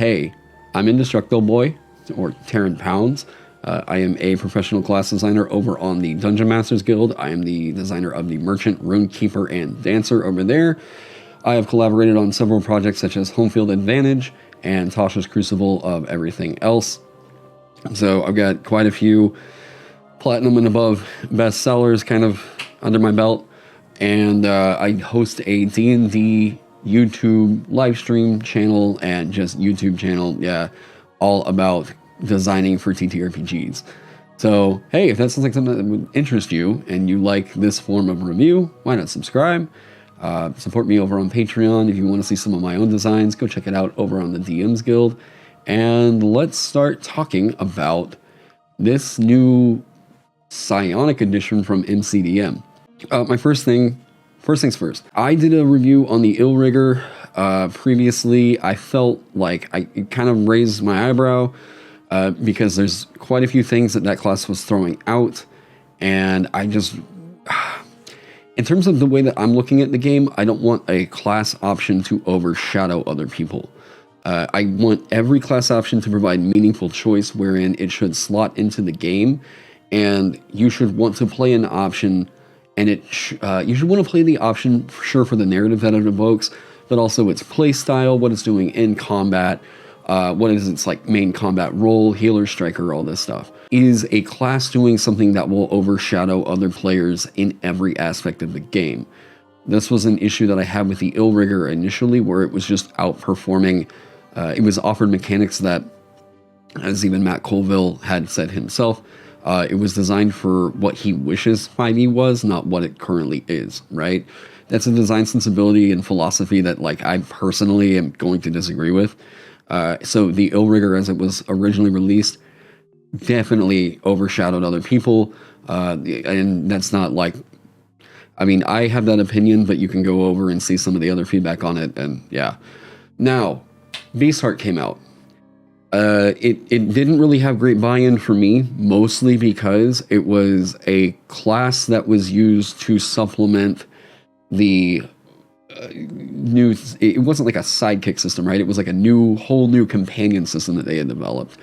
hey, I'm Indestructible Boy, or Taron Pounds. I am a professional class designer over on the Dungeon Masters Guild. I am the designer of the Merchant, Runekeeper, and Dancer over there. I have collaborated on several projects such as Home Field Advantage and Tasha's Crucible of everything else. So I've got quite a few platinum and above bestsellers kind of under my belt. And I host a D&D YouTube live stream channel and just YouTube channel, all about designing for TTRPGs. So, hey, if that sounds like something that would interest you and you like this form of review, why not subscribe? Support me over on Patreon. If you want to see some of my own designs, go check it out over on the DMs Guild. And let's start talking about this new Psionic edition from MCDM. First things first. I did a review on the Illrigger previously. I felt like it kind of raised my eyebrow because there's quite a few things that class was throwing out, and I just, in terms of the way that I'm looking at the game, I don't want a class option to overshadow other people. I want every class option to provide meaningful choice wherein it should slot into the game, and you should want to play an option, and you should want to play the option for sure for the narrative that it evokes, but also its play style, what it's doing in combat, what is its like main combat role, healer, striker, all this stuff. Is a class doing something that will overshadow other players in every aspect of the game? This was an issue that I had with the Illrigger initially, where it was just outperforming. It was offered mechanics that, as even Matt Colville had said himself, it was designed for what he wishes 5e was, not what it currently is, right? That's a design sensibility and philosophy that like I personally am going to disagree with. So the Illrigger, as it was originally released, definitely overshadowed other people. And that's not like, I mean, I have that opinion, but you can go over and see some of the other feedback on it. And yeah. Now, Beastheart came out. It didn't really have great buy-in for me, mostly because it was a class that was used to supplement the new, it wasn't like a sidekick system, right? It was like a whole new companion system that they had developed,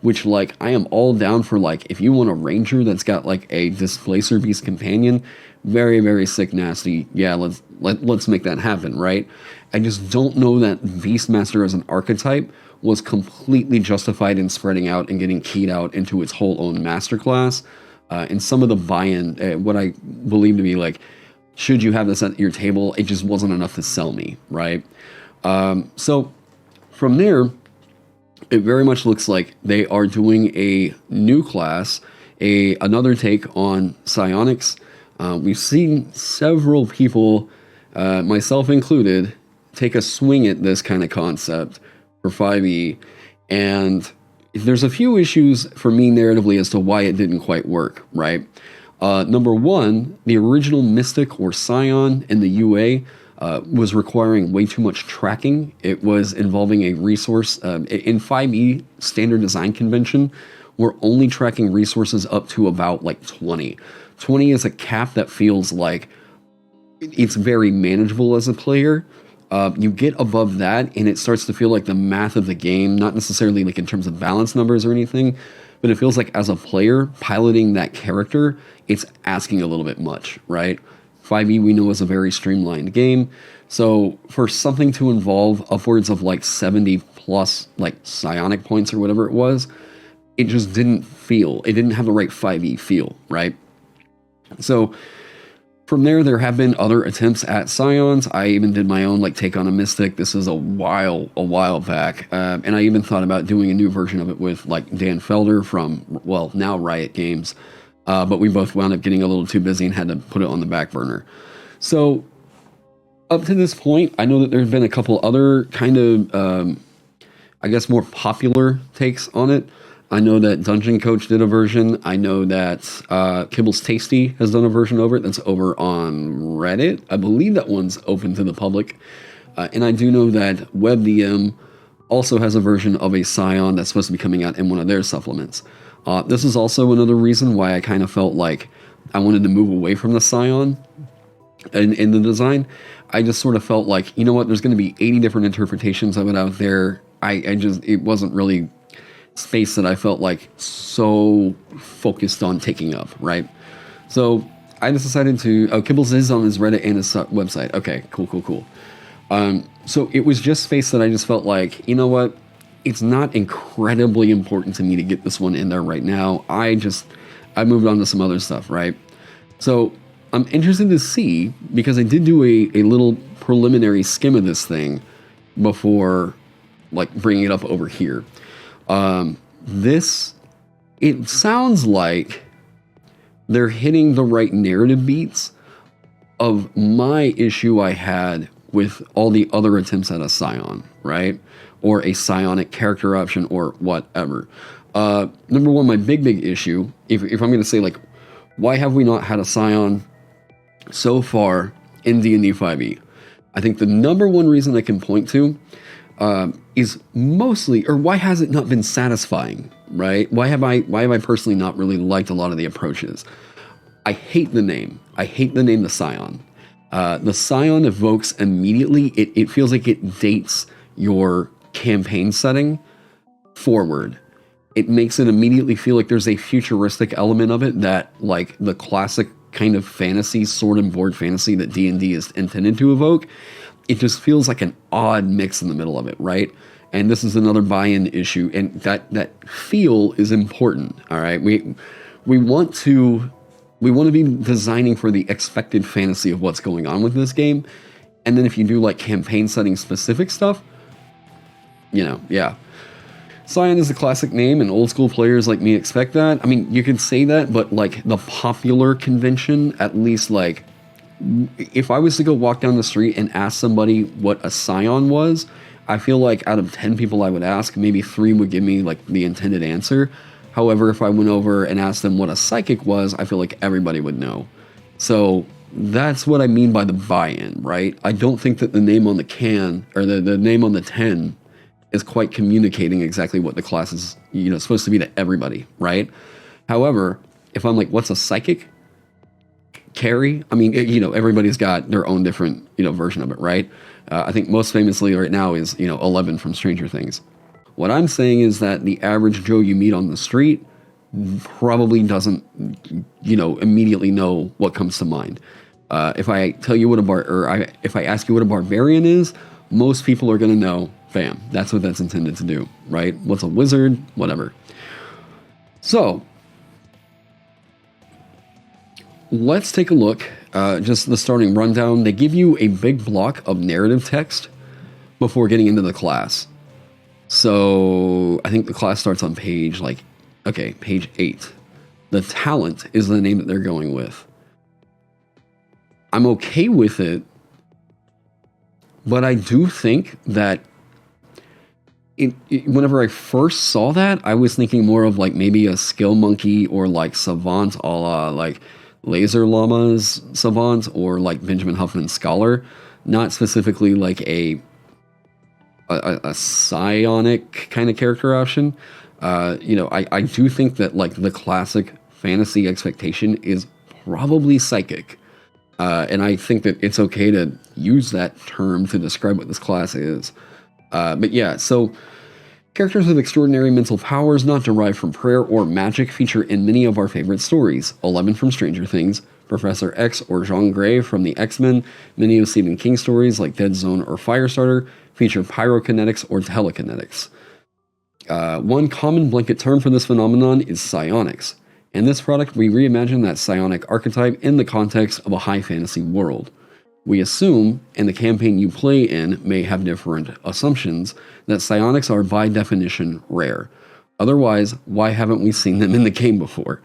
which like I am all down for. Like if you want a ranger that's got like a displacer beast companion, very, very sick, nasty, yeah, let's make that happen, right? I just don't know that Beastmaster as an archetype was completely justified in spreading out and getting keyed out into its whole own masterclass. And some of the buy-in, what I believe to be like, should you have this at your table, it just wasn't enough to sell me, right? So from there, it very much looks like they are doing a new class, another take on psionics. We've seen several people, myself included, take a swing at this kind of concept for 5e, and there's a few issues for me narratively as to why it didn't quite work, right? Number one, the original Mystic or Scion in the UA was requiring way too much tracking. It was involving a resource. In 5e standard design convention, we're only tracking resources up to about like 20. 20 is a cap that feels like it's very manageable as a player. You get above that and it starts to feel like the math of the game, not necessarily like in terms of balance numbers or anything, but it feels like as a player piloting that character, it's asking a little bit much, right? 5e we know is a very streamlined game. So for something to involve upwards of like 70 plus like psionic points or whatever it was, it just didn't have the right 5e feel, right? So from there have been other attempts at Scions. I even did my own like take on a Mystic. This is a while back. And I even thought about doing a new version of it with like Dan Felder from, well, now Riot Games. But we both wound up getting a little too busy and had to put it on the back burner. So up to this point, I know that there's been a couple other kind of, I guess, more popular takes on it. I know that Dungeon Coach did a version. I know that Kibbles Tasty has done a version over it that's over on Reddit. I believe that one's open to the public. And I do know that WebDM also has a version of a Scion that's supposed to be coming out in one of their supplements. This is also another reason why I kind of felt like I wanted to move away from the Scion in the design. I just sort of felt like, you know what, there's going to be 80 different interpretations of it out there. it wasn't really space that I felt like so focused on taking up, right? So I just decided to, Kibbles is on his Reddit and his website. Okay, cool. So it was just space that I just felt like, you know what? It's not incredibly important to me to get this one in there right now. I moved on to some other stuff, right? So I'm interested to see, because I did do a little preliminary skim of this thing before like bringing it up over here. It sounds like they're hitting the right narrative beats of my issue I had with all the other attempts at a Scion, right? Or a Psionic character option or whatever. Number one, my big issue, if I'm going to say like, why have we not had a Scion so far in D&D 5e? I think the number one reason I can point to is mostly, or why has it not been satisfying, right? Why have I personally not really liked a lot of the approaches? I hate the name. I hate the name the Scion. The Scion evokes immediately, it feels like it dates your campaign setting forward. It makes it immediately feel like there's a futuristic element of it that, like, the classic kind of fantasy, sword and board fantasy that D&D is intended to evoke, it just feels like an odd mix in the middle of it, right? And this is another buy-in issue, and that feel is important, all right? We want to be designing for the expected fantasy of what's going on with this game, and then if you do, like, campaign setting specific stuff, you know, yeah. Scion is a classic name, and old school players like me expect that. I mean, you could say that, but like the popular convention, at least like, if I was to go walk down the street and ask somebody what a Scion was, I feel like out of 10 people I would ask, maybe 3 would give me like the intended answer. However, if I went over and asked them what a psychic was, I feel like everybody would know. So that's what I mean by the buy-in, right? I don't think that the name on the can, or the name on the 10 is quite communicating exactly what the class is, you know, supposed to be to everybody, right? However, if I'm like, what's a psychic? Carry? I mean, you know, everybody's got their own different, you know, version of it, right? I think most famously right now is, you know, 11 from Stranger Things. What I'm saying is that the average Joe you meet on the street probably doesn't, you know, immediately know what comes to mind. If I tell you what if I ask you what a barbarian is, most people are going to know, bam, that's what that's intended to do, right? What's a wizard? Whatever. So, let's take a look, just the starting rundown. They give you a big block of narrative text before getting into the class. So, I think the class starts on page, page 8. The talent is the name that they're going with. I'm okay with it, but I do think that whenever I first saw that, I was thinking more of like maybe a skill monkey or like savant a la like Laser Llama's savant or like Benjamin Huffman's scholar, not specifically like a psionic kind of character option. You know, I do think that like the classic fantasy expectation is probably psychic. And I think that it's okay to use that term to describe what this class is. But yeah, so characters with extraordinary mental powers not derived from prayer or magic feature in many of our favorite stories. 11 from Stranger Things, Professor X or Jean Grey from the X-Men, many of Stephen King stories like Dead Zone or Firestarter feature pyrokinetics or telekinetics. One common blanket term for this phenomenon is psionics. In this product, we reimagine that psionic archetype in the context of a high fantasy world. We assume, and the campaign you play in may have different assumptions, that psionics are by definition rare. Otherwise, why haven't we seen them in the game before?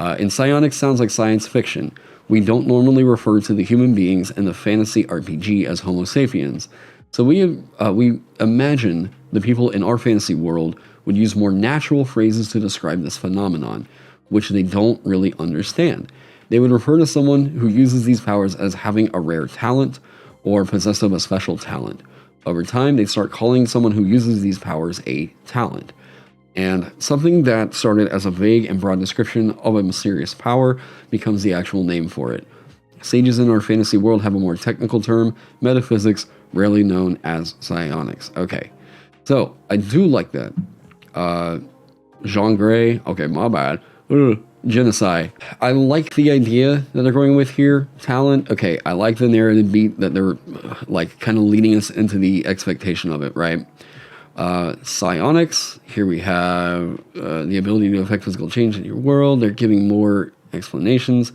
And psionics sounds like science fiction. We don't normally refer to the human beings in the fantasy RPG as Homo sapiens. So we imagine the people in our fantasy world would use more natural phrases to describe this phenomenon, which they don't really understand. They would refer to someone who uses these powers as having a rare talent or possessed of a special talent. Over time, they start calling someone who uses these powers a talent. And something that started as a vague and broad description of a mysterious power becomes the actual name for it. Sages in our fantasy world have a more technical term, metaphysics, rarely known as psionics. Okay, So I do like that. Jean Grey, okay, my bad. Ugh. Genocide. I like the idea that they're going with here. Talent, okay, I like the narrative beat that they're like kind of leading us into the expectation of it, right? Psionics, here we have the ability to affect physical change in your world. They're giving more explanations.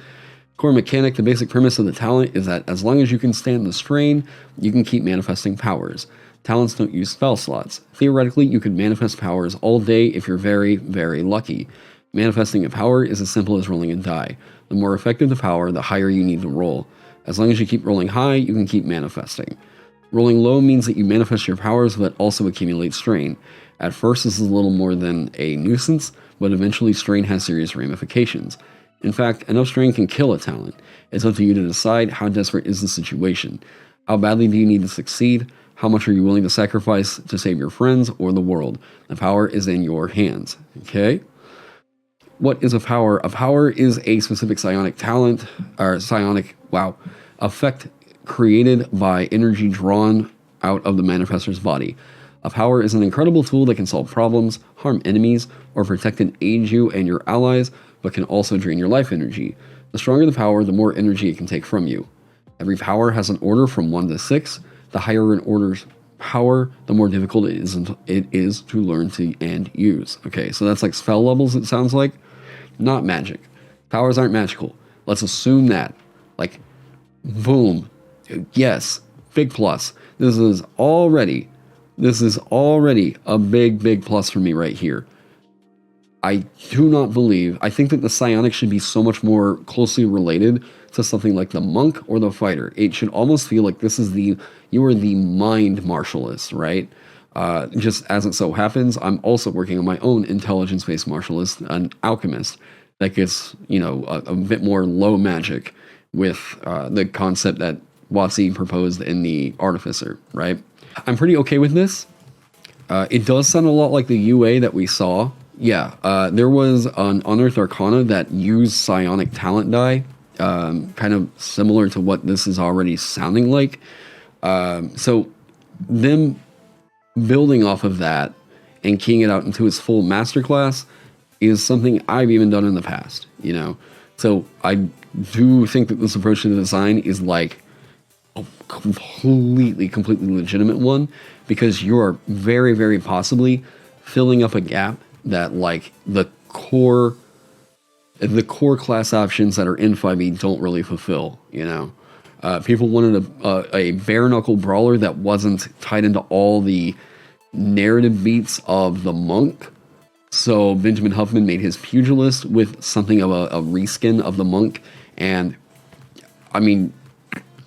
Core mechanic, the basic premise of the talent is that as long as you can stand the strain, you can keep manifesting powers. Talents don't use spell slots. Theoretically, you could manifest powers all day if you're very, very lucky. Manifesting a power is as simple as rolling a die. The more effective the power, the higher you need to roll. As long as you keep rolling high, you can keep manifesting. Rolling low means that you manifest your powers but also accumulate strain. At first, this is a little more than a nuisance, but eventually strain has serious ramifications. In fact, enough strain can kill a talent. It's up to you to decide how desperate is the situation. How badly do you need to succeed? How much are you willing to sacrifice to save your friends or the world? The power is in your hands. Okay? What is a power? A power is a specific psionic talent, or psionic, effect created by energy drawn out of the manifestor's body. A power is an incredible tool that can solve problems, harm enemies, or protect and aid you and your allies, but can also drain your life energy. The stronger the power, the more energy it can take from you. Every power has an order from 1 to 6. The higher an order's power, the more difficult it is to learn to and use. Okay, so that's like spell levels, it sounds like. Not magic. Powers aren't magical. Let's assume that. Like, boom. Yes, big plus. This is already a big, big plus for me right here. I do not believe, I think that the psionic should be so much more closely related to something like the monk or the fighter. It should almost feel like you are the mind martialist, right? Just as it so happens, I'm also working on my own intelligence-based martialist, an alchemist, that gets, a bit more low magic with the concept that WotC proposed in the Artificer, right? I'm pretty okay with this. It does sound a lot like the UA that we saw. Yeah, there was an Unearthed Arcana that used psionic talent die, kind of similar to what this is already sounding like. So them building off of that and keying it out into its full masterclass is something I've even done in the past, So I do think that this approach to the design is like a completely legitimate one, because you are very, very possibly filling up a gap that like the core class options that are in 5e don't really fulfill, People wanted a bare knuckle brawler that wasn't tied into all the narrative beats of the monk. So Benjamin Huffman made his pugilist with something of a reskin of the monk, and I mean,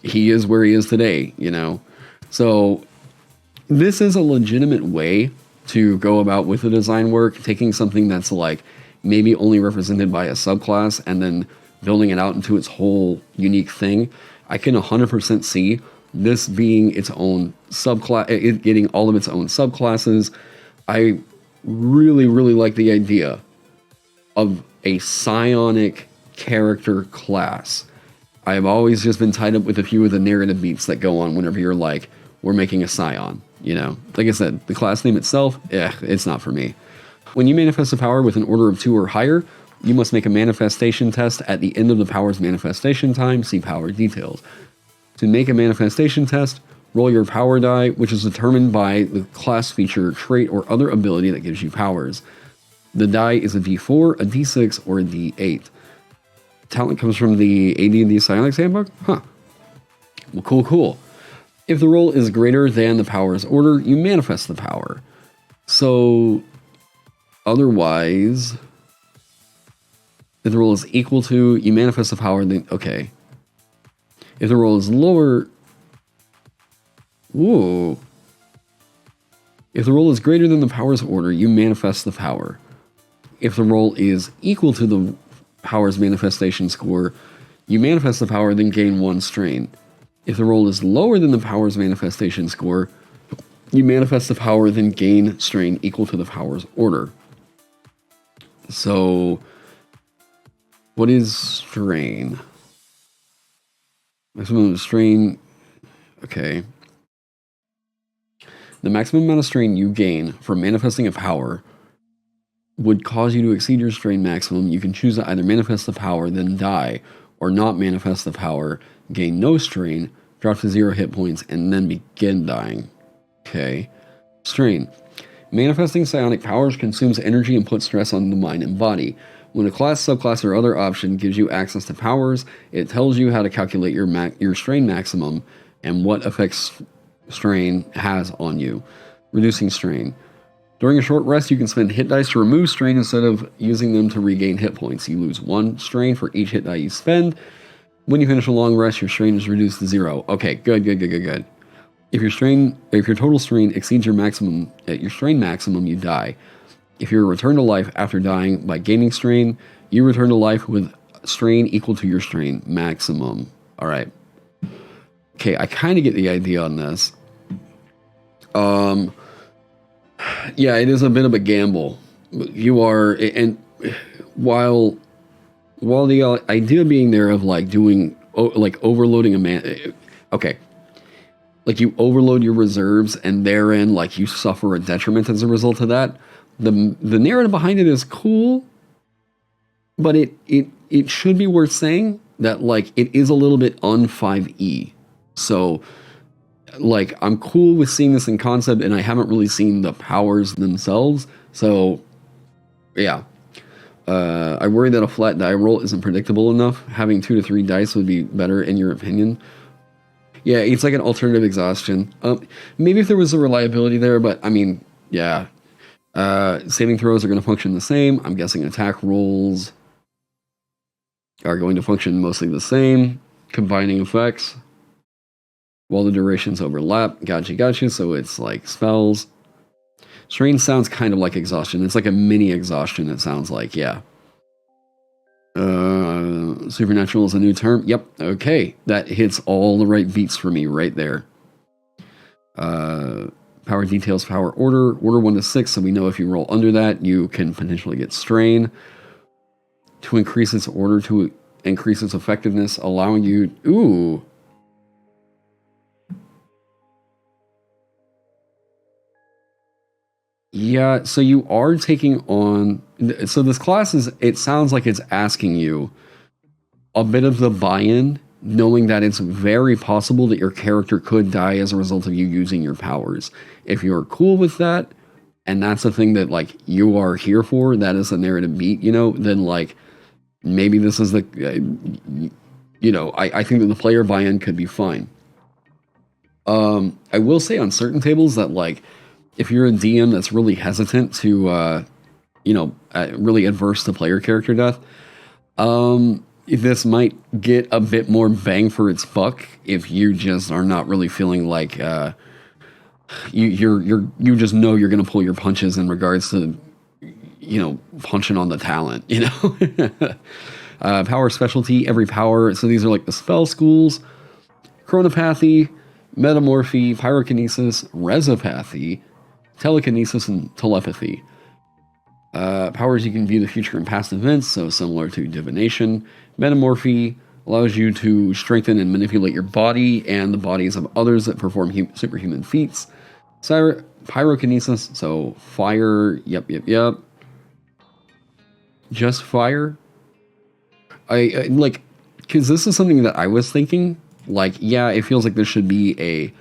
he is where he is today, So this is a legitimate way to go about with the design work, taking something that's like maybe only represented by a subclass and then building it out into its whole unique thing. I can 100% see this being its own subclass, it getting all of its own subclasses. I really, really like the idea of a psionic character class. I've always just been tied up with a few of the narrative beats that go on whenever you're like, we're making a scion, Like I said, the class name itself, it's not for me. When you manifest a power with an order of 2 or higher, you must make a manifestation test at the end of the power's manifestation time. See power details. To make a manifestation test, roll your power die, which is determined by the class feature, trait, or other ability that gives you powers. The die is a d4, a d6, or a d8. Talent comes from the AD&D Psionics Handbook? Huh. Well, cool. If the roll is greater than the power's order, you manifest the power. So, otherwise, if the roll is equal to, you manifest the power, then, okay. If the roll is lower, ooh. If the roll is greater than the power's order, you manifest the power. If the roll is equal to the power's manifestation score, you manifest the power, then gain 1 strain. If the roll is lower than the power's manifestation score, you manifest the power, then gain strain equal to the power's order. So, what is strain? Maximum strain, okay. The maximum amount of strain you gain from manifesting a power would cause you to exceed your strain maximum. You can choose to either manifest the power, then die, or not manifest the power, gain no strain, drop to 0 hit points, and then begin dying. Okay. Strain. Manifesting psionic powers consumes energy and puts stress on the mind and body. When a class, subclass, or other option gives you access to powers, it tells you how to calculate your strain maximum and what effects strain has on you. Reducing strain. During a short rest, you can spend hit dice to remove strain instead of using them to regain hit points. You lose 1 strain for each hit die you spend. When you finish a long rest, your strain is reduced to 0. Okay, good. If your total strain exceeds your strain maximum, you die. If you're returned to life after dying by gaining strain, you return to life with strain equal to your strain maximum. All right. Okay, I kind of get the idea on this. Yeah, it is a bit of a gamble. You are, and while the idea being there of like doing, like overloading a man, okay, like you overload your reserves and therein like you suffer a detriment as a result of that. The narrative behind it is cool, but it should be worth saying that like it is a little bit un-5e. So like I'm cool with seeing this in concept, and I haven't really seen the powers themselves. So yeah, I worry that a flat die roll isn't predictable enough. Having 2 to 3 dice would be better in your opinion. Yeah, it's like an alternative exhaustion. Maybe if there was a reliability there, but I mean, yeah. Saving throws are going to function the same. I'm guessing attack rolls are going to function mostly the same. Combining effects. While the durations overlap. Gotcha. So it's like spells. Strain sounds kind of like exhaustion. It's like a mini exhaustion, it sounds like, yeah. Supernatural is a new term. Yep, okay. That hits all the right beats for me right there. Power details, power order. Order 1 to 6, so we know if you roll under that, you can potentially get strain. To increase its order, to increase its effectiveness, allowing you... Ooh... Yeah, so you are taking on... So this class is... It sounds like it's asking you a bit of the buy-in, knowing that it's very possible that your character could die as a result of you using your powers. If you're cool with that, and that's the thing that, like, you are here for, that is a narrative beat, you know, then, like, maybe this is the... you know, I think that the player buy-in could be fine. I will say on certain tables that, like, if you're a DM that's really hesitant to, you know, really adverse to player character death, this might get a bit more bang for its buck if you just are not really feeling like you just know you're gonna pull your punches in regards to, you know, punching on the talent, you know. Power specialty, every power. So these are like the spell schools: chronopathy, metamorphy, pyrokinesis, resopathy, telekinesis, and telepathy. Powers you can view the future and past events, so similar to divination. Metamorphy allows you to strengthen and manipulate your body and the bodies of others that perform superhuman feats. Pyrokinesis, so fire, yep. Just fire. I like, because this is something that I was thinking, like, yeah, it feels like there should be a,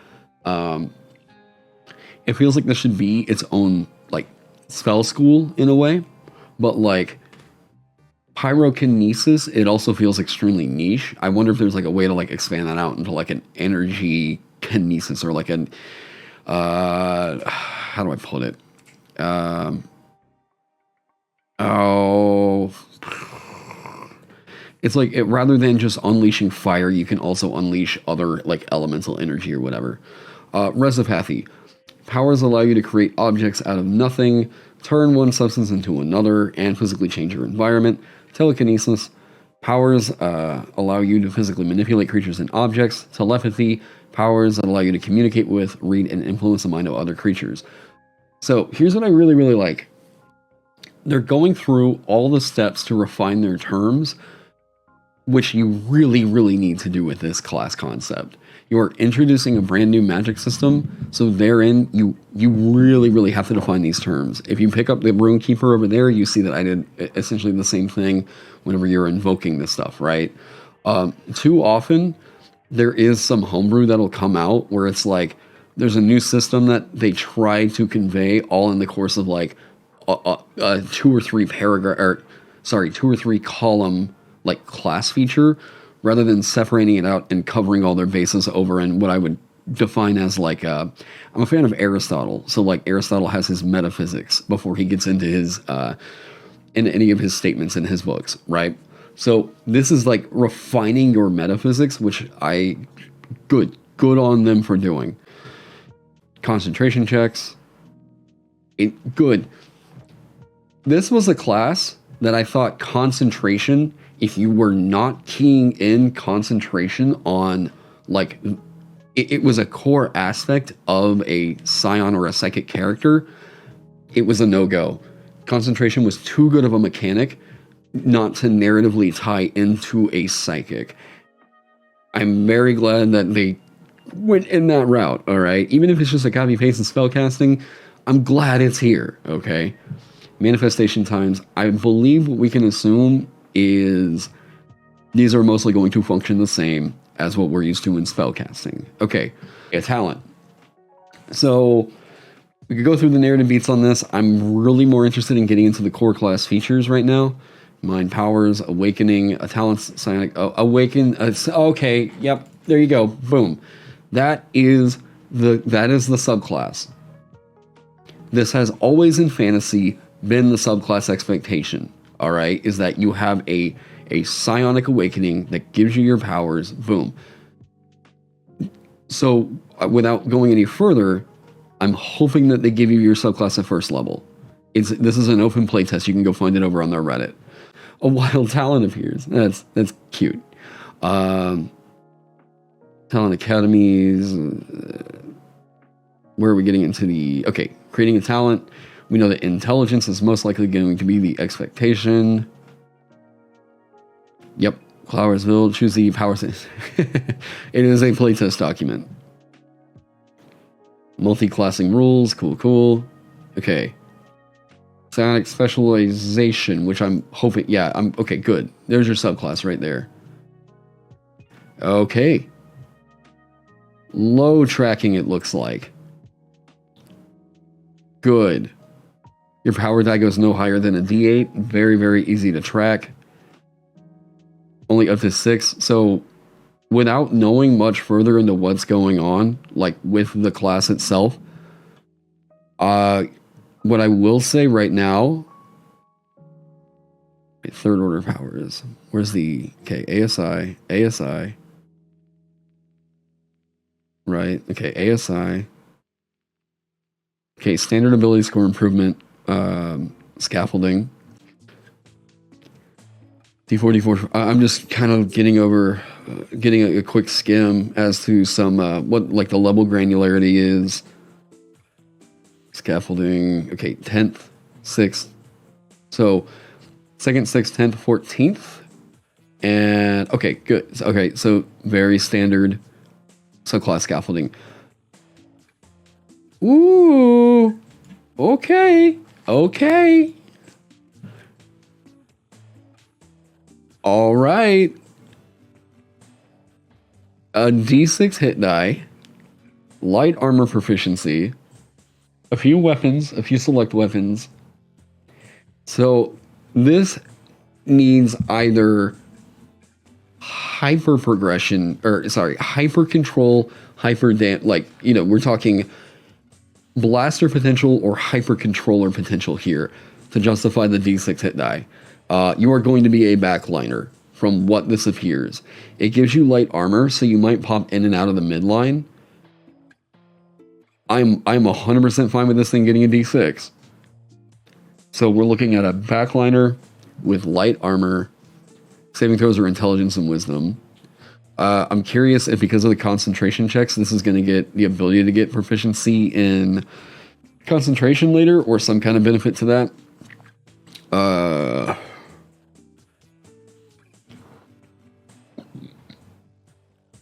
it feels like this should be its own, like, spell school in a way, but, like, pyrokinesis, it also feels extremely niche. I wonder if there's, like, a way to, like, expand that out into, like, an energy kinesis, or, like, an, how do I put it? It's like, rather than just unleashing fire, you can also unleash other, like, elemental energy or whatever. Resopathy. Powers allow you to create objects out of nothing, turn one substance into another, and physically change your environment. Telekinesis. Powers allow you to physically manipulate creatures and objects. Telepathy. Powers that allow you to communicate with, read, and influence the mind of other creatures. So here's what I really, really like. They're going through all the steps to refine their terms, which you really, really need to do with this class concept. You are introducing a brand new magic system, so therein you really, really have to define these terms. If you pick up the Rune Keeper over there, you see that I did essentially the same thing whenever you're invoking this stuff, right? Too often, there is some homebrew that'll come out where it's like, there's a new system that they try to convey all in the course of like a 2 or 3 paragraph, or sorry, 2 or 3 column like class feature, rather than separating it out and covering all their bases over in what I would define as like I'm a fan of Aristotle. So like Aristotle has his metaphysics before he gets into his in any of his statements in his books, right? So this is like refining your metaphysics, which good on them for doing. Concentration checks, good. This was a class that I thought concentration, if you were not keying in concentration on, like, it was a core aspect of a scion or a psychic character, it was a no-go. Concentration was too good of a mechanic not to narratively tie into a psychic. I'm very glad that they went in that route, all right? Even if it's just a copy-paste and spellcasting, I'm glad it's here, okay? Manifestation times, I believe what we can assume is these are mostly going to function the same as what we're used to in spellcasting. Okay, a talent. So we could go through the narrative beats on this. I'm really more interested in getting into the core class features right now. Mind powers, awakening, a talent, psionic, awaken. Okay, yep, there you go. Boom. That is the subclass. This has always in fantasy been the subclass expectation. All right, is that you have a psionic awakening that gives you your powers. Boom. So without going any further, I'm hoping that they give you your subclass at first level. This is an open playtest. You can go find it over on their Reddit. A wild talent appears. That's cute. Talent academies. Where are we getting into the... Okay, creating a talent. We know that intelligence is most likely going to be the expectation. Yep. Flowersville. Choose the powers. It is a playtest document. Multi-classing rules. Cool. Okay. Sciatic Specialization, which I'm hoping... Yeah, okay, good. There's your subclass right there. Okay. Low tracking, it looks like. Good. Your power die goes no higher than a D8. Very, very easy to track. Only up to 6. So without knowing much further into what's going on, like with the class itself, what I will say right now, third order powers. Where's the... Okay, ASI. Right, okay, ASI. Okay, standard ability score improvement, scaffolding. D4. I'm just kind of getting a quick skim as to some, what like the level granularity is. Scaffolding, okay, 10th, 6th. So, 2nd, 6th, 10th, 14th. And, okay, good. Okay, so very standard subclass scaffolding. Ooh, okay. All right. A D6 hit die, light armor proficiency, a few select weapons. So this needs either hyper progression, or sorry, hyper control, we're talking blaster potential or hyper controller potential here to justify the D6 hit die. You are going to be a backliner from what this appears. It gives you light armor, so you might pop in and out of the midline. I'm 100% fine with this thing getting a D6. So we're looking at a backliner with light armor. Saving throws are intelligence and wisdom. I'm curious if because of the concentration checks, this is going to get the ability to get proficiency in concentration later, or some kind of benefit to that.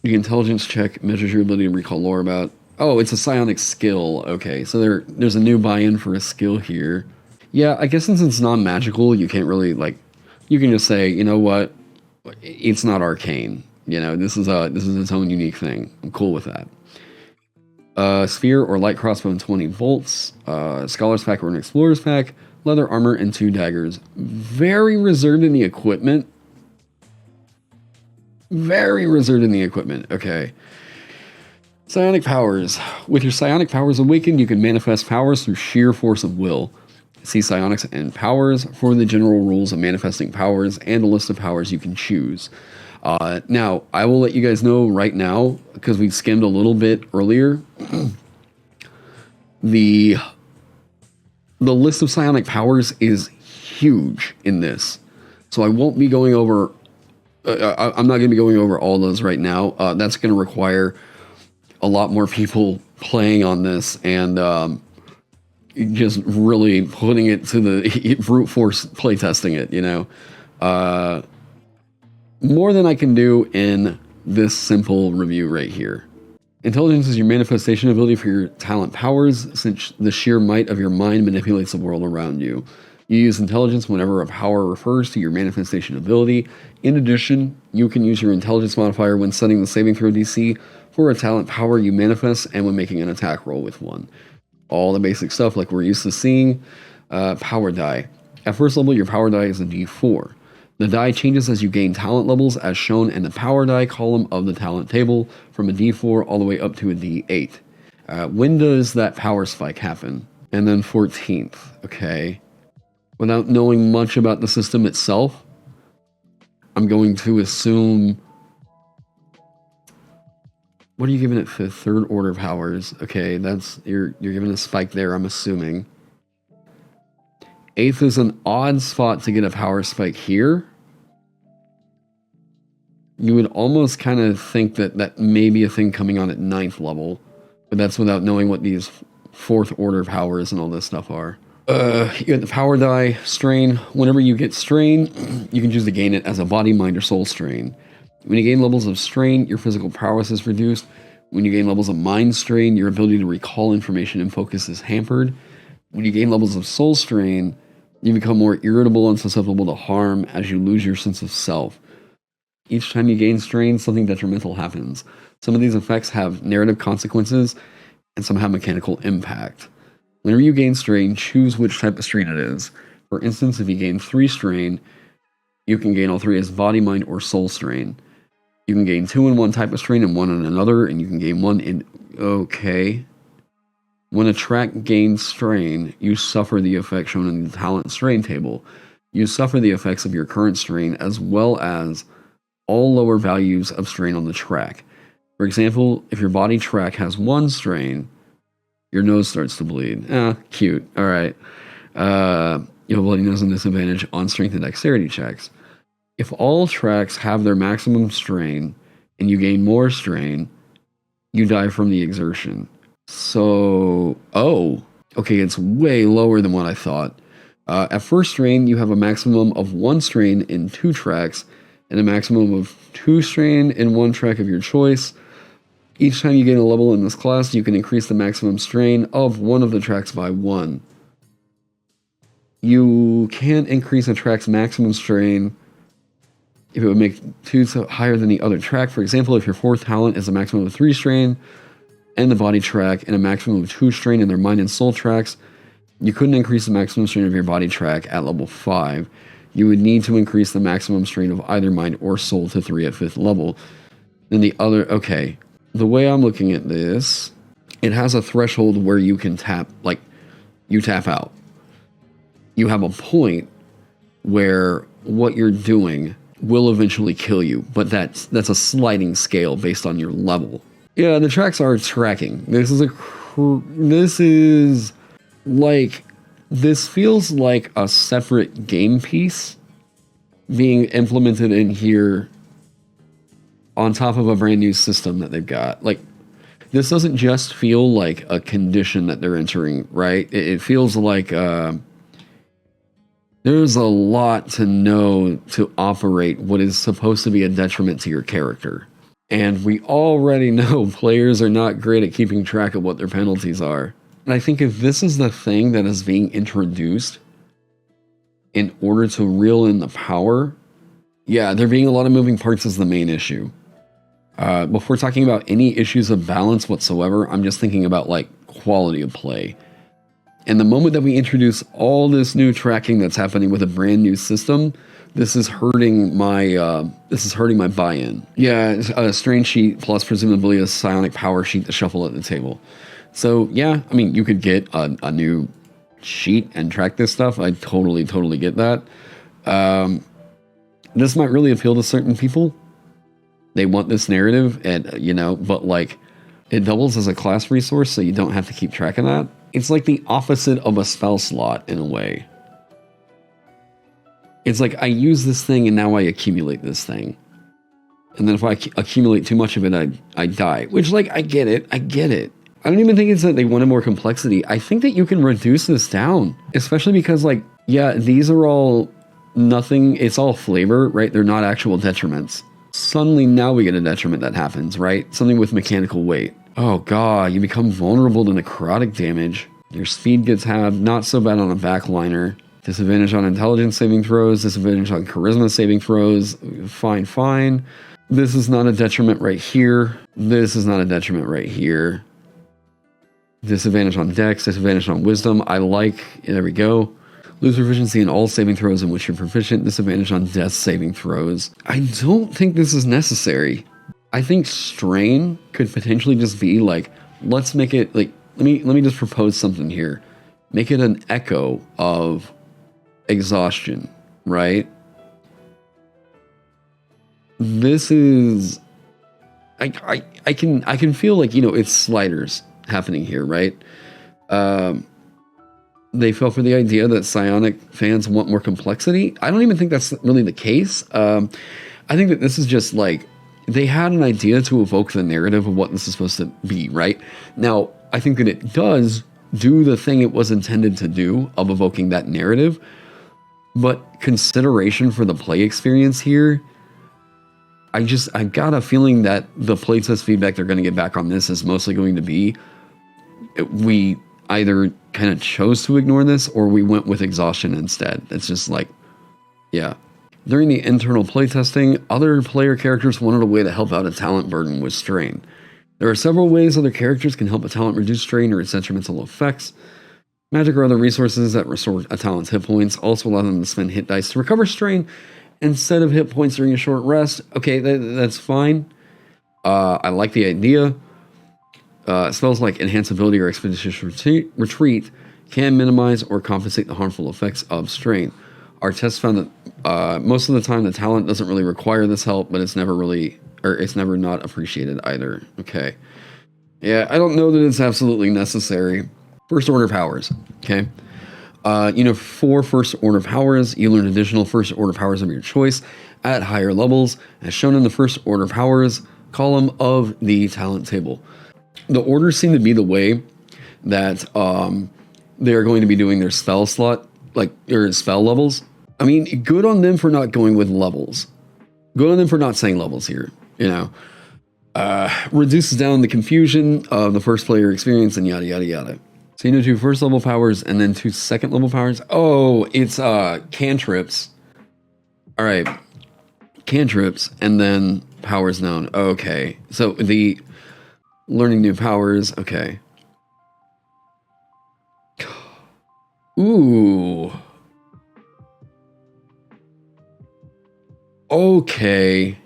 The intelligence check measures your ability to recall lore about. Oh, it's a psionic skill. Okay, so there's a new buy-in for a skill here. Yeah, I guess since it's non-magical, you can't really, like, you can just say, you know what, it's not arcane. You know, this is its own unique thing. I'm cool with that. Sphere or light crossbow, 20 volts. Scholar's pack or an explorer's pack. Leather armor and 2 daggers. Very reserved in the equipment. Very reserved in the equipment. Okay. Psionic powers. With your psionic powers awakened, you can manifest powers through sheer force of will. See psionics and powers for the general rules of manifesting powers and a list of powers you can choose. Now, I will let you guys know right now, because we skimmed a little bit earlier, the list of psionic powers is huge in this. So I won't be going over, I'm not going to be going over all those right now. That's going to require a lot more people playing on this and just really putting it to the brute force playtesting it, you know. More than I can do in this simple review right here. Intelligence is your manifestation ability for your talent powers, since the sheer might of your mind manipulates the world around you. You use intelligence whenever a power refers to your manifestation ability. In addition, you can use your intelligence modifier when setting the saving throw DC for a talent power you manifest and when making an attack roll with one. All the basic stuff like we're used to seeing. Power die. At first level, your power die is a D4. The die changes as you gain talent levels as shown in the power die column of the talent table from a D4 all the way up to a D8. When does that power spike happen? And then 14th, okay. Without knowing much about the system itself, I'm going to assume... What are you giving it for third order powers? Okay, that's you're giving a spike there, I'm assuming. 8th is an odd spot to get a power spike here. You would almost kind of think that may be a thing coming on at 9th level, but that's without knowing what these 4th order powers and all this stuff are. You get the power die, strain. Whenever you get strain, you can choose to gain it as a body, mind, or soul strain. When you gain levels of strain, your physical prowess is reduced. When you gain levels of mind strain, your ability to recall information and focus is hampered. When you gain levels of soul strain, you become more irritable and susceptible to harm as you lose your sense of self. Each time you gain strain, something detrimental happens. Some of these effects have narrative consequences, and some have mechanical impact. Whenever you gain strain, choose which type of strain it is. For instance, if you gain 3 strain, you can gain all 3 as body, mind, or soul strain. You can gain 2 in one type of strain and 1 in another, and you can gain 1 in... Okay. When a track gains strain, you suffer the effect shown in the talent strain table. You suffer the effects of your current strain as well as all lower values of strain on the track. For example, if your body track has 1 strain, your nose starts to bleed. Cute. Alright. You have a bloody nose and disadvantage on strength and dexterity checks. If all tracks have their maximum strain and you gain more strain, you die from the exertion. So, okay, it's way lower than what I thought. At first strain, you have a maximum of 1 strain in 2 tracks and a maximum of 2 strain in 1 track of your choice. Each time you gain a level in this class, you can increase the maximum strain of one of the tracks by 1. You can't increase a track's maximum strain if it would make 2 higher than the other track. For example, if your 4th talent is a maximum of 3 strain and the body track and a maximum of 2 strain in their mind and soul tracks, you couldn't increase the maximum strain of your body track at level 5. You would need to increase the maximum strain of either mind or soul to 3 at 5th level. Then the other, okay, the way I'm looking at this, it has a threshold where you can tap, like, you tap out. You have a point where what you're doing will eventually kill you, but that's a sliding scale based on your level. Yeah, the tracks are tracking. This feels like a separate game piece being implemented in here on top of a brand new system that they've got. Like, this doesn't just feel like a condition that they're entering, right? It feels like there's a lot to know to operate what is supposed to be a detriment to your character. And we already know players are not great at keeping track of what their penalties are. And I think if this is the thing that is being introduced in order to reel in the power, yeah, there being a lot of moving parts is the main issue. Before talking about any issues of balance whatsoever, I'm just thinking about like quality of play. And the moment that we introduce all this new tracking that's happening with a brand new system, this is hurting my buy-in. Yeah, a strain sheet plus presumably a psionic power sheet to shuffle at the table. So yeah, I mean, you could get a new sheet and track this stuff. I totally get that. This might really appeal to certain people. They want this narrative, and but like, it doubles as a class resource, so you don't have to keep track of that. It's like the opposite of a spell slot in a way. It's like I use this thing and now I accumulate this thing. And then if I accumulate too much of it, I die. Which, like, I get it. I don't even think it's that they wanted more complexity. I think that you can reduce this down. Especially because, like, yeah, these are all nothing. It's all flavor, right? They're not actual detriments. Suddenly now we get a detriment that happens, right? Something with mechanical weight. Oh god, you become vulnerable to necrotic damage. Your speed gets halved, not so bad on a backliner. Disadvantage on intelligence saving throws, disadvantage on charisma saving throws. Fine. This is not a detriment right here. This is not a detriment right here. Disadvantage on dex, disadvantage on wisdom. There we go. Lose proficiency in all saving throws in which you're proficient. Disadvantage on death saving throws. I don't think this is necessary. I think strain could potentially just be like, let's make it like, let me just propose something here. Make it an echo of exhaustion, right? This is, I can feel like, it's sliders happening here, right? They fell for the idea that psionic fans want more complexity. I don't even think that's really the case. I think that this is just like, they had an idea to evoke the narrative of what this is supposed to be, right? Now, I think that it does do the thing it was intended to do of evoking that narrative, but consideration for the play experience here, I got a feeling that the playtest feedback they're going to get back on this is mostly going to be, we either kind of chose to ignore this or we went with exhaustion instead. It's just like, yeah. During the internal playtesting, other player characters wanted a way to help out a talent burden with strain. There are several ways other characters can help a talent reduce strain or its detrimental effects. Magic or other resources that restore a talent's hit points also allow them to spend hit dice to recover strain instead of hit points during a short rest. Okay, that's fine. I like the idea. Spells like Enhance Ability or Expeditious Retreat can minimize or compensate the harmful effects of strain. Our tests found that most of the time the talent doesn't really require this help, but it's never not appreciated either. Okay. Yeah, I don't know that it's absolutely necessary. First order powers. Okay. For first order powers, you learn additional first order powers of your choice at higher levels, as shown in the first order powers column of the talent table. The orders seem to be the way that they are going to be doing their spell slot, like their spell levels. I mean, good on them for not going with levels. Good on them for not saying levels here, reduces down the confusion of the first player experience and yada, yada, yada. So you know 2 first level powers and then 2 second level powers. Oh, it's cantrips. All right. Cantrips and then powers known. Okay. So the learning new powers. Okay. Ooh. Okay.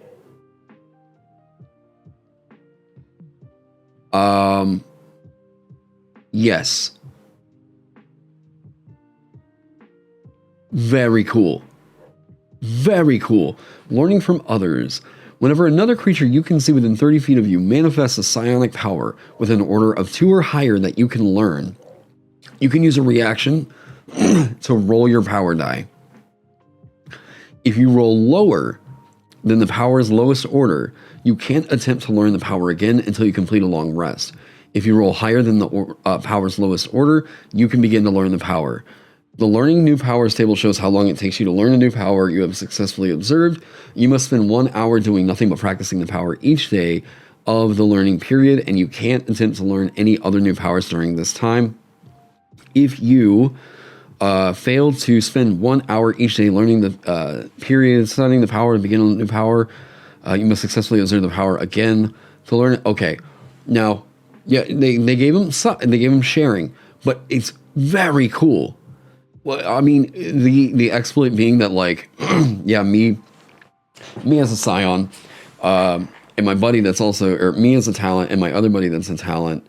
Yes. Very cool. Very cool. Learning from others. Whenever another creature you can see within 30 feet of you manifests a psionic power with an order of 2 or higher that you can learn, you can use a reaction to roll your power die. If you roll lower than the power's lowest order, you can't attempt to learn the power again until you complete a long rest. If you roll higher than the power's lowest order, you can begin to learn the power. The learning new powers table shows how long it takes you to learn a new power you have successfully observed. You must spend 1 hour doing nothing but practicing the power each day of the learning period, and you can't attempt to learn any other new powers during this time. If you fail to spend 1 hour each day learning the period, studying the power to begin a new power, you must successfully observe the power again to learn it. Okay, now, yeah, they gave him sharing, but it's very cool. Well, I mean, the exploit being that, like, yeah, me as a scion, and my buddy that's also, or me as a talent, and my other buddy that's a talent,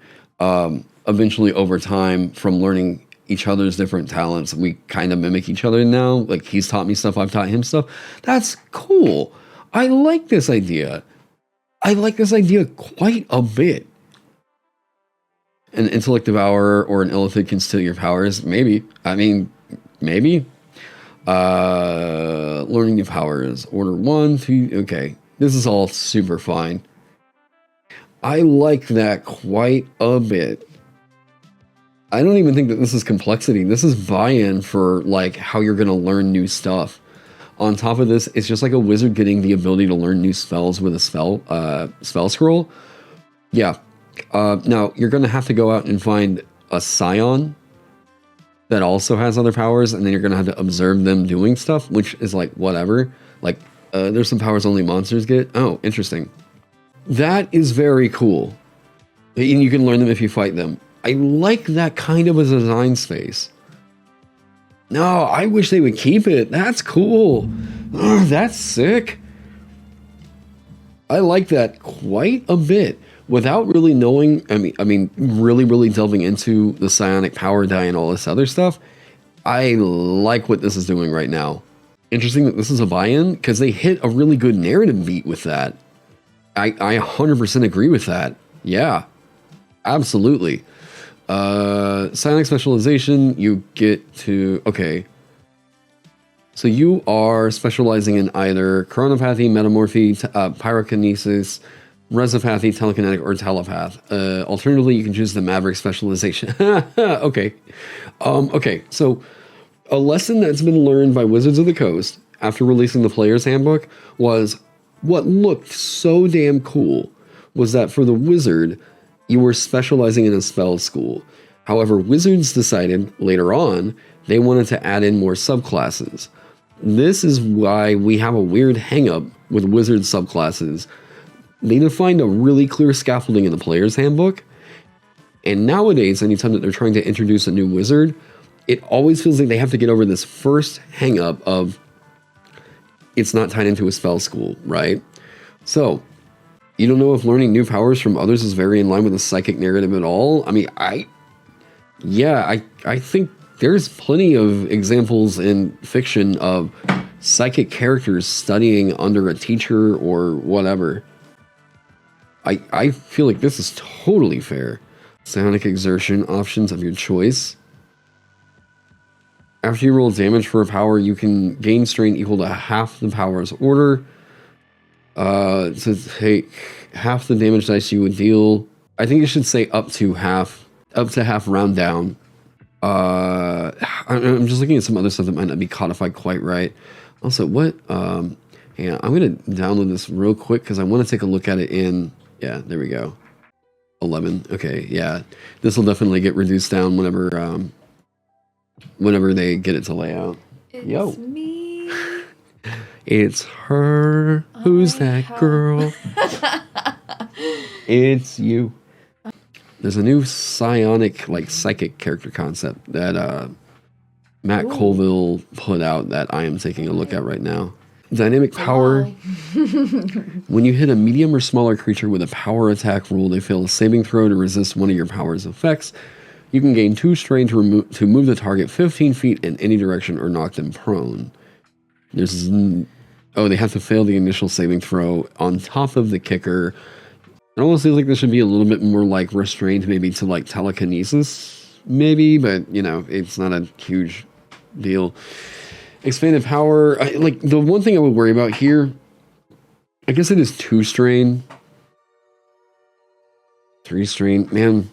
eventually over time from learning each other's different talents, we kind of mimic each other now. Like, he's taught me stuff, I've taught him stuff. That's cool. I like this idea. I like this idea quite a bit. An intellect devourer or an illithid can steal your powers. Maybe. I mean, maybe. Learning new powers. Order 1, 2. Okay. This is all super fine. I like that quite a bit. I don't even think that this is complexity. This is buy-in for, like, how you're going to learn new stuff. On top of this, it's just like a wizard getting the ability to learn new spells with a spell scroll. Yeah. Now, you're going to have to go out and find a scion that also has other powers, and then you're going to have to observe them doing stuff, which is like, whatever. Like, there's some powers only monsters get. Oh, interesting. That is very cool. And you can learn them if you fight them. I like that kind of a design space. No, I wish they would keep it. That's cool. Ugh, that's sick. I like that quite a bit. Without really knowing, I mean, really delving into the psionic power die and all this other stuff, I like what this is doing right now. Interesting that this is a buy-in, because they hit a really good narrative beat with that. I 100% agree with that. Yeah, absolutely. Psionic specialization, you get to, okay. So you are specializing in either chronopathy, metamorphy, pyrokinesis, resopathy, telekinetic, or telepath. Alternatively, you can choose the maverick specialization. Okay. Okay, so a lesson that's been learned by Wizards of the Coast after releasing the Player's Handbook was what looked so damn cool was that for the wizard, you were specializing in a spell school. However, Wizards decided later on they wanted to add in more subclasses. This is why we have a weird hang-up with Wizard subclasses. They defined a really clear scaffolding in the Player's Handbook, and nowadays, anytime that they're trying to introduce a new wizard, it always feels like they have to get over this first hang-up of it's not tied into a spell school, right? So, you don't know if learning new powers from others is very in line with the psychic narrative at all? I mean, I think there's plenty of examples in fiction of psychic characters studying under a teacher or whatever. I feel like this is totally fair. Psionic exertion, options of your choice. After you roll damage for a power, you can gain strain equal to half the power's order. To take half the damage dice you would deal. I think it should say up to half round down. I'm just looking at some other stuff that might not be codified quite right. Also, what? Yeah, I'm gonna download this real quick because I want to take a look at it in. Yeah, there we go. 11. Okay, yeah, this will definitely get reduced down whenever they get it to layout. It's me. It's her. Who's that girl? It's you. There's a new psionic, like, psychic character concept that Matt Colville put out that I am taking a look at right now. Dynamic power. When you hit a medium or smaller creature with a power attack roll, they fail a saving throw to resist one of your power's effects. You can gain 2 strain to move the target 15 feet in any direction or knock them prone. There's... Oh, they have to fail the initial saving throw on top of the kicker. It almost feels like this should be a little bit more, like, restrained maybe to, like, telekinesis, maybe, but, you know, it's not a huge deal. Expanded power. Like, the one thing I would worry about here, I guess it is 2 strain. 3 strain. Man,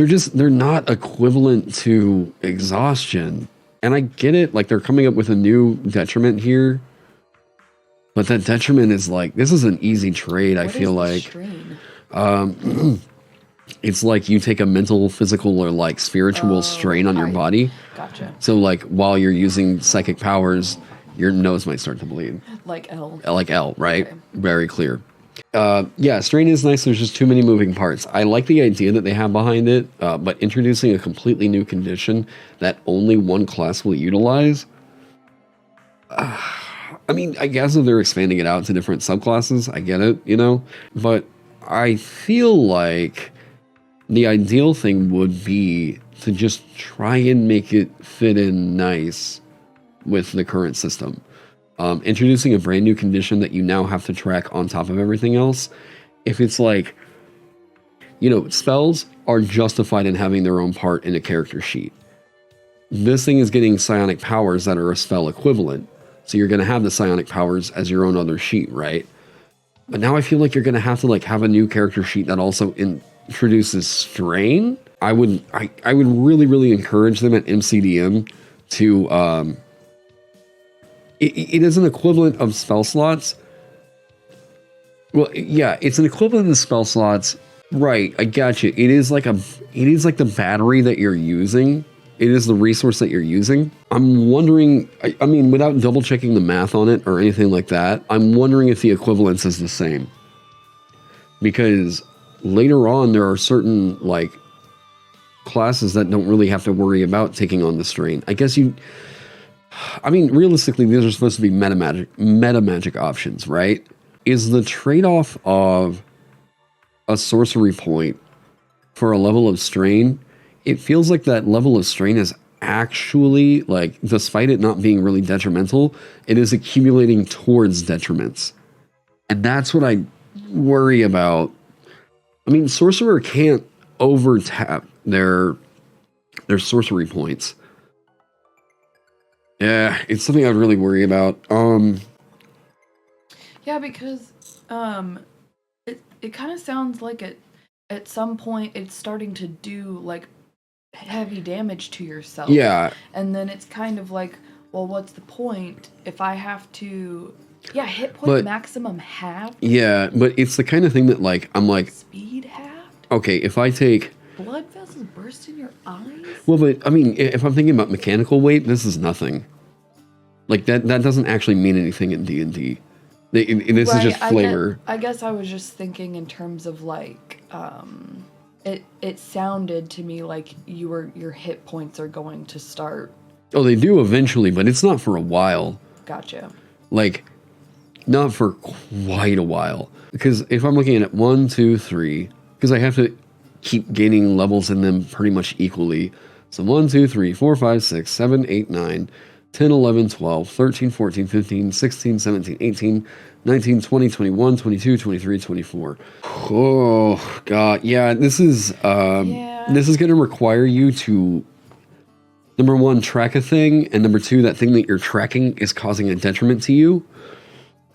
they're not equivalent to exhaustion. And I get it, like they're coming up with a new detriment here. But that detriment is like, this is an easy trade, I feel like. Strain? It's like you take a mental, physical, or like spiritual strain on your body. Gotcha. So like while you're using psychic powers, your nose might start to bleed. Like L. Like L, right? Okay. Very clear. Yeah, strain is nice. There's just too many moving parts. I like the idea that they have behind it, but introducing a completely new condition that only one class will utilize. I mean, I guess if they're expanding it out to different subclasses, I get it, you know? But I feel like the ideal thing would be to just try and make it fit in nice with the current system. Introducing a brand new condition that you now have to track on top of everything else. If it's like, you know, spells are justified in having their own part in a character sheet. This thing is getting psionic powers that are a spell equivalent. So you're going to have the psionic powers as your own other sheet, right? But now I feel like you're going to have a new character sheet that also introduces strain. I would really, really encourage them at MCDM to, it is an equivalent of spell slots. Well, yeah, it's an equivalent of spell slots. Right, I got you. It is like the battery that you're using. It is the resource that you're using. I'm wondering, I mean, without double checking the math on it or anything like that, I'm wondering if the equivalence is the same. Because later on, there are certain, like, classes that don't really have to worry about taking on the strain. I guess I mean, realistically, these are supposed to be meta magic options, right? Is the trade-off of a sorcery point for a level of strain? It feels like that level of strain is actually, like, despite it not being really detrimental, it is accumulating towards detriments. And that's what I worry about. I mean, sorcerer can't overtap their sorcery points. Yeah, it's something I'd really worry about. Yeah, because it kind of sounds like at some point it's starting to do like heavy damage to yourself. Yeah. And then it's kind of like, well, what's the point if I have to hit point maximum half? Yeah, but it's the kind of thing that like I'm like speed halved? Okay, if I take blood vessels burst in your eyes? Well, but I mean, if I'm thinking about mechanical weight, this is nothing. Like that doesn't actually mean anything in D&D. This is just flavor. I guess I was just thinking in terms of like, it sounded to me like your hit points are going to start. Oh, they do eventually, but it's not for a while. Gotcha. Like, not for quite a while. Because if I'm looking at it 1, 2, 3, because I have to keep gaining levels in them pretty much equally. So 1, 2, 3, 4, 5, 6, 7, 8, 9, 10, 11, 12, 13, 14, 15, 16, 17, 18, 19, 20, 21, 22, 23, 24. Oh, God. Yeah, this is going to require you to, number one, track a thing, and number two, that thing that you're tracking is causing a detriment to you.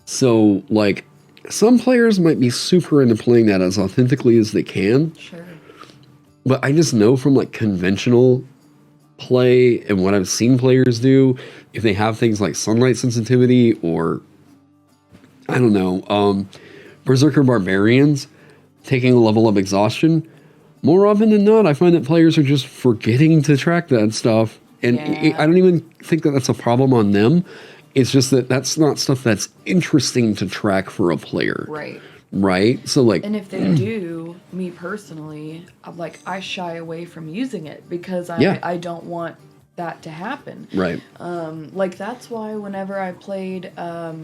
So, like, some players might be super into playing that as authentically as they can. Sure. But I just know from, like, conventional play and what I've seen players do, if they have things like sunlight sensitivity or, I don't know, Berserker Barbarians taking a level of exhaustion, more often than not, I find that players are just forgetting to track that stuff. And I don't even think that that's a problem on them. It's just that that's not stuff that's interesting to track for a player. Right. Right? So, like... And if they do, me personally, I shy away from using it because I don't want that to happen. Right. Like, that's why whenever I played, oh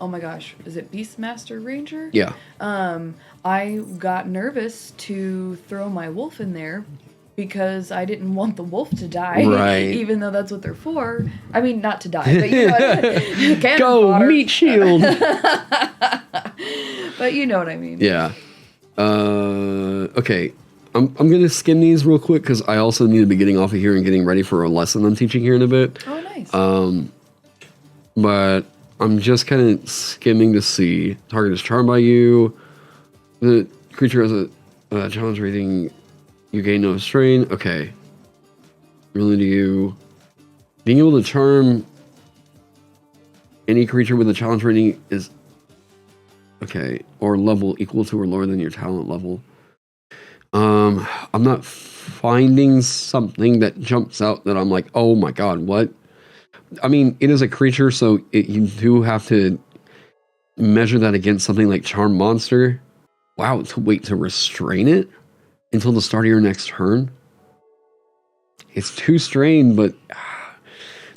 my gosh, is it Beastmaster Ranger? Yeah. I got nervous to throw my wolf in there because I didn't want the wolf to die. Right. Even though that's what they're for. I mean, not to die, but you know what I mean. Go, meat shield! But you know what I mean. Yeah. Okay. I'm going to skim these real quick because I also need to be getting off of here and getting ready for a lesson I'm teaching here in a bit. Oh, nice. But I'm just kind of skimming to see. Target is charmed by you. The creature has a challenge rating You gain no strain. Okay. Really, do you... Being able to charm any creature with a challenge rating is... Okay. Or level equal to or lower than your talent level. I'm not finding something that jumps out that I'm like, oh my god, what? I mean, it is a creature, so you do have to measure that against something like Charm Monster. Wow, to restrain it until the start of your next turn? It's 2 strain, but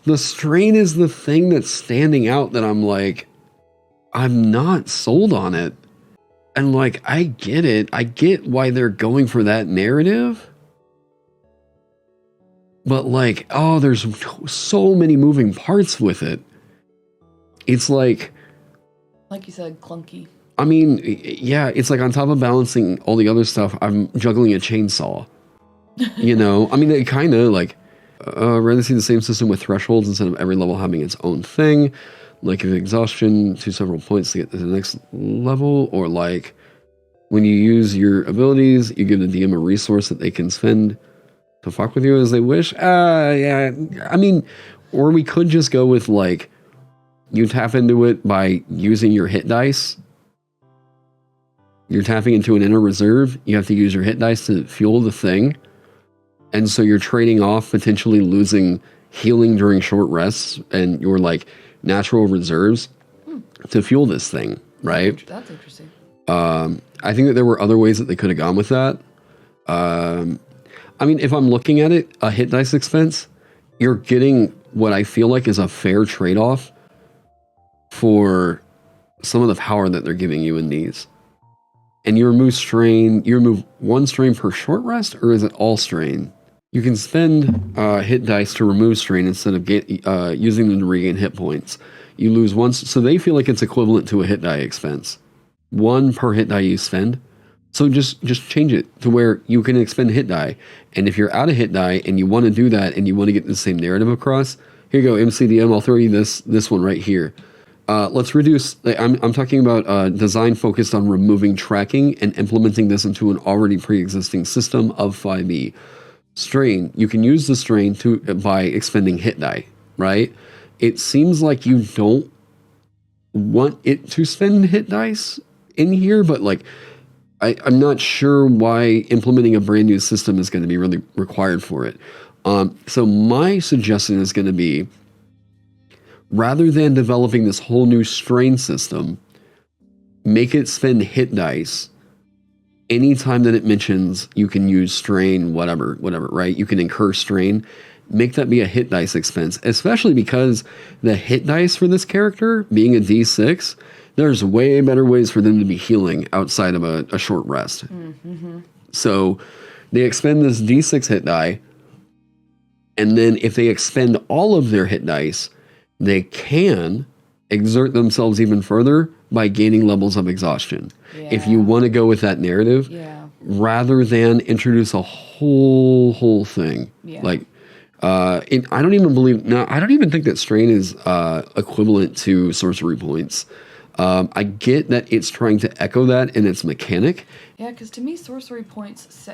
the strain is the thing that's standing out that I'm like, I'm not sold on it. And like, I get it. I get why they're going for that narrative. But like, oh, there's so many moving parts with it. It's like you said, clunky. I mean, yeah, it's like on top of balancing all the other stuff, I'm juggling a chainsaw. You know? I mean, it kind of like, rather see the same system with thresholds instead of every level having its own thing. Like if exhaustion to several points to get to the next level, or like when you use your abilities, you give the DM a resource that they can spend to fuck with you as they wish. Yeah, I mean, or we could just go with like, you tap into it by using your hit dice. You're tapping into an inner reserve. You have to use your hit dice to fuel the thing. And so you're trading off potentially losing healing during short rests and your like natural reserves to fuel this thing, right? That's interesting. I think that there were other ways that they could have gone with that. I mean, if I'm looking at it, a hit dice expense, you're getting what I feel like is a fair trade-off for some of the power that they're giving you in these. And you remove strain, you remove 1 strain per short rest, or is it all strain? You can spend hit dice to remove strain instead of using them to regain hit points. You lose 1, so they feel like it's equivalent to a hit die expense. 1 per hit die you spend. So just change it to where you can expend hit die. And if you're out of hit die and you want to do that and you want to get the same narrative across, here you go, MCDM, I'll throw you this one right here. Let's reduce, I'm talking about design focused on removing tracking and implementing this into an already pre-existing system of 5e. Strain, you can use the strain by expending hit die, right? It seems like you don't want it to spend hit dice in here, but like, I'm not sure why implementing a brand new system is going to be really required for it. So my suggestion is going to be, rather than developing this whole new strain system, make it spend hit dice anytime that it mentions you can use strain, whatever, right? You can incur strain. Make that be a hit dice expense, especially because the hit dice for this character, being a D6, there's way better ways for them to be healing outside of a short rest. Mm-hmm. So they expend this D6 hit die, and then if they expend all of their hit dice, they can exert themselves even further by gaining levels of exhaustion. Yeah. If you want to go with that narrative, rather than introduce a whole thing. Yeah. Like, I don't even think that strain is equivalent to sorcery points. I get that it's trying to echo that in its mechanic. Yeah, because to me, sorcery points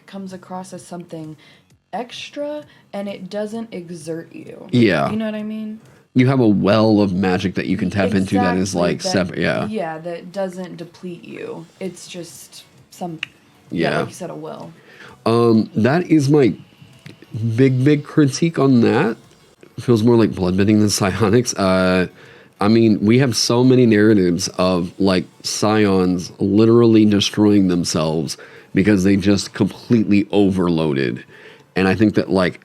comes across as something extra, and it doesn't exert you. Yeah. You know what I mean? You have a well of magic that you can tap into that is like separate. Yeah. Yeah, that doesn't deplete you. It's just like you said, a well. That is my big critique on that. It feels more like bloodbending than psionics. I mean, we have so many narratives of like scions literally destroying themselves because they just completely overloaded. And I think that like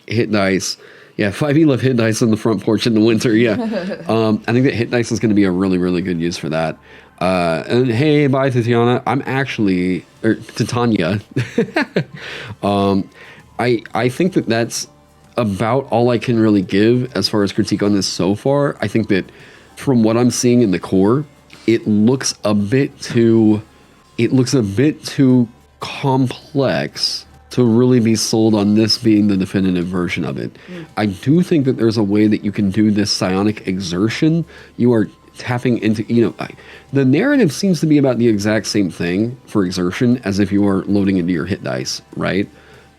hit dice, 5e left hit dice on the front porch in the winter. Yeah. I think that hit dice is going to be a really good use for that. And hey, bye Tatiana. Titania. I think that that's about all I can really give as far as critique on this so far. I think that from what I'm seeing in the core, it looks a bit too complex to really be sold on this being the definitive version of it. I do think that there's a way that you can do this psionic exertion. You are tapping into, the narrative seems to be about the exact same thing for exertion as if you are loading into your hit dice, right?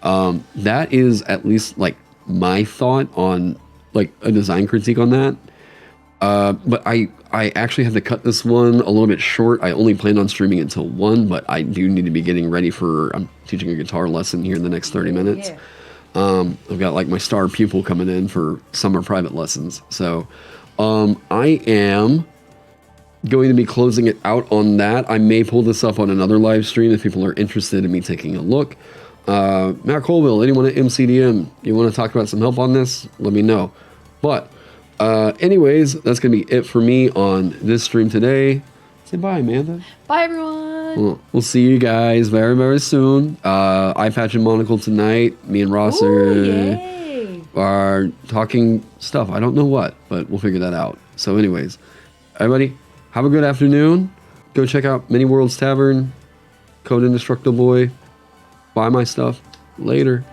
That is at least like my thought on like a design critique on that. But I actually have to cut this one a little bit short. I only planned on streaming until 1, but I do need to be getting ready I'm teaching a guitar lesson here in the next 30 minutes. Yeah. I've got like my star pupil coming in for summer private lessons. So I am going to be closing it out on that. I may pull this up on another live stream if people are interested in me taking a look. Matt Colville, anyone at MCDM, you want to talk about some help on this? Let me know. But anyways, that's going to be it for me on this stream today. Say bye, Amanda. Bye, everyone. We'll see you guys very, very soon. Eye Patch and Monocle tonight. Me and Ross are talking stuff. I don't know what, but we'll figure that out. So anyways, everybody, have a good afternoon. Go check out Many Worlds Tavern. Code Indestructible Boy. Buy my stuff. Later.